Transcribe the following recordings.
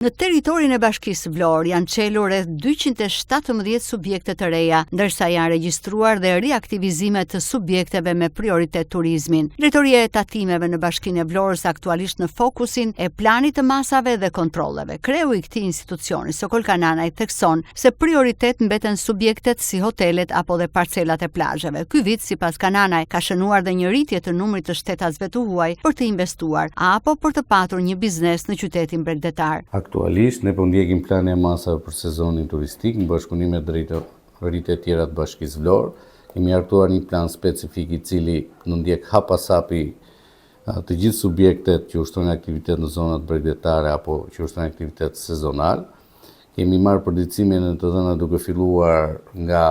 Në territorin e Bashkisë Vlorë janë çelur rreth 217 subjekte të reja, ndërsa janë regjistruar dhe riaktivizime të subjekteve me prioritet turizmin. Drejtoria e tatimeve në Bashkinë e Vlorës aktualisht në fokusin e planit të masave dhe kontrolleve. Kreu i këtij institucioni, Sokol Kananaj, thekson se prioritet mbeten subjektet si hotelet apo dhe parcelat e plazheve. Ky vit, sipas Kananaj, ka shënuar dhe një rritje të numrit të shtetasve të huaj për të investuar apo për të patur një biznes në qytetin bregdetar. Aktualisht, ne po ndjekim plane e masave për sezonin turistik në bashkëpunim me drejtoritë e tjera të Bashkisë Vlorë. Kemi hartuar një plan specifik i cili në ndjek hapasapi të gjithë subjektet që ushtrojnë aktivitet në zonat bregdetare apo që ushtrojnë aktivitet sezonal. Kemi marrë përditësime në të dhëna duke filluar nga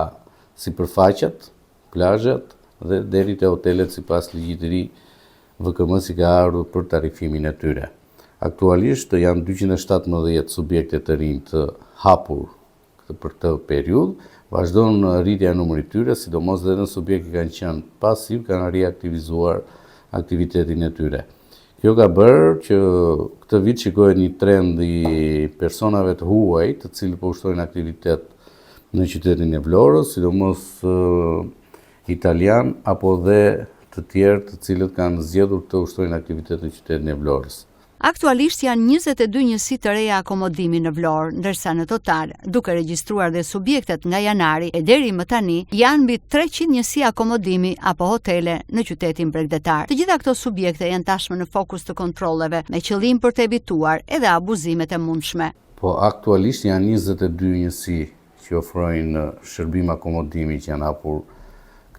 sipërfaqet, plazhet dhe deri te hotelet sipas ligjit të ri VKM-s i ka ardhur për tarifimin e tyre. Aktualisht janë 217 subjekte të rinj të hapur për këtë periudhë, vazhdon rritja e numrit tyre, sidomos dhe në subjekte kanë qenë pasiv, kanë riaktivizuar aktivitetin e tyre. Kjo ka bërë që këtë vit shikohet një trend i personave të huaj, të cilët po ushtrojnë aktivitet në qytetin e Vlorës, sidomos italian apo dhe të tjerë të cilët kanë zgjedhur të ushtrojnë aktivitet në qytetin e Vlorës. Aktualisht janë 22 njësi të reja akomodimi në Vlorë, ndërsa në total, duke regjistruar dhe subjektet nga janari e deri më tani, janë mbi 300 njësi akomodimi apo hotele në qytetin bregdetar. Të gjitha këto subjekte janë tashmë në fokus të kontrolleve, me qëllim për të evituar edhe abuzimet e mundshme. Po aktualisht janë 22 njësi që ofrojnë shërbim akomodimi që janë hapur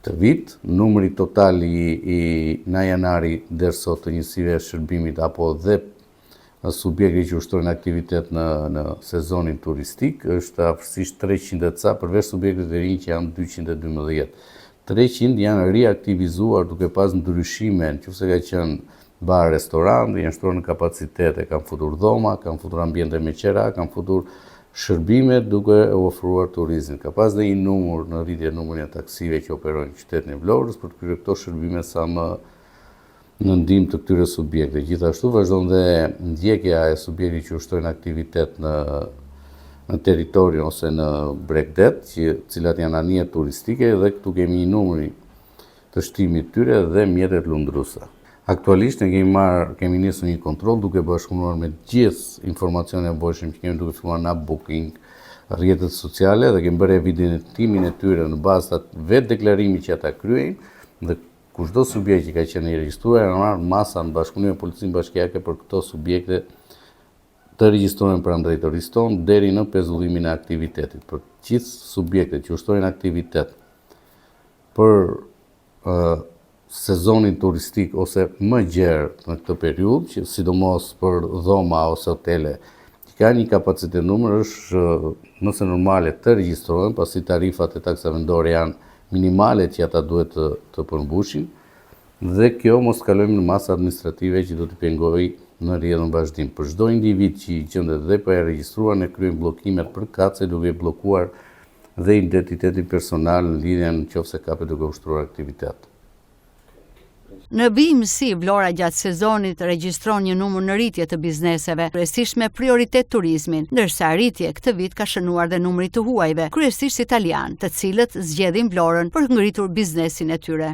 këtë vit. Numri total i nga janari deri sot të njësive shërbimit apo dhe subjekte që ushtrojnë aktivitet në sezonin turistik është afërsisht 300 ca, përveç subjektet e rinj që janë 212. 300 janë riaktivizuar duke pas ndryshime, nëse ka qenë bar, restorant, janë shtuar në kapacitete, kanë futur dhoma, kanë futur ambiente me qera, kanë futur shërbime duke ofruar turizmin. Ka pas dhe një numër në rritje numrin e taksive që operojnë në qytetin e Vlorës për të kryer këto shërbime sa më në ndihmë të këtyre subjekte. Gjithashtu vazhdon dhe ndjekja e subjekte që ushtrojnë aktivitet në territorin ose në bregdet, cilat janë anije turistike dhe këtu kemi një numër të shtimit tyre dhe mjetet lundruese. Aktualisht ne kemi nisur një kontroll duke bashkëpunuar me gjithë informacionet e nevojshëm që kemi duke filluar në booking, rrjetet sociale dhe kemi bërë evidentimin e tyre në bazë të vetë deklarimit që ata kryejnë dhe kushdo subjekt që ka qenë i regjistruar janë marrë masa në bashkëpunim me Policinë Bashkiake për këto subjekte të regjistruar pranë drejtorisë tonë deri në pezullimin e aktivitetit. Për gjithë subjektet që ushtrojnë aktivitet për sezonin turistik ose më gjerë në këtë periudhë, që sidomos për dhoma ose hotele, që ka një kapacitet numër është nëse normale të regjistrohen, pasi tarifat e taksa vendore janë minimale që ata duhet të përmbushin, dhe kjo mos kalojmë në masa administrative që do të pengojë në rrjedhën vazhdim. Për çdo individ që i gjendet dhe pa e regjistruar, ne kryejmë bllokimet përkatëse duke bllokuar dhe identitetin personal në lidhje nëse kapet duke ushtruar aktivitet. Në BMC, Vlora gjatë sezonit regjistron një numër në rritje të bizneseve, kryesisht me prioritet turizmin, ndërsa rritje këtë vit ka shënuar dhe numri të huajve, kryesisht italian, të cilët zgjedhin Vlorën për ngritur biznesin e tyre.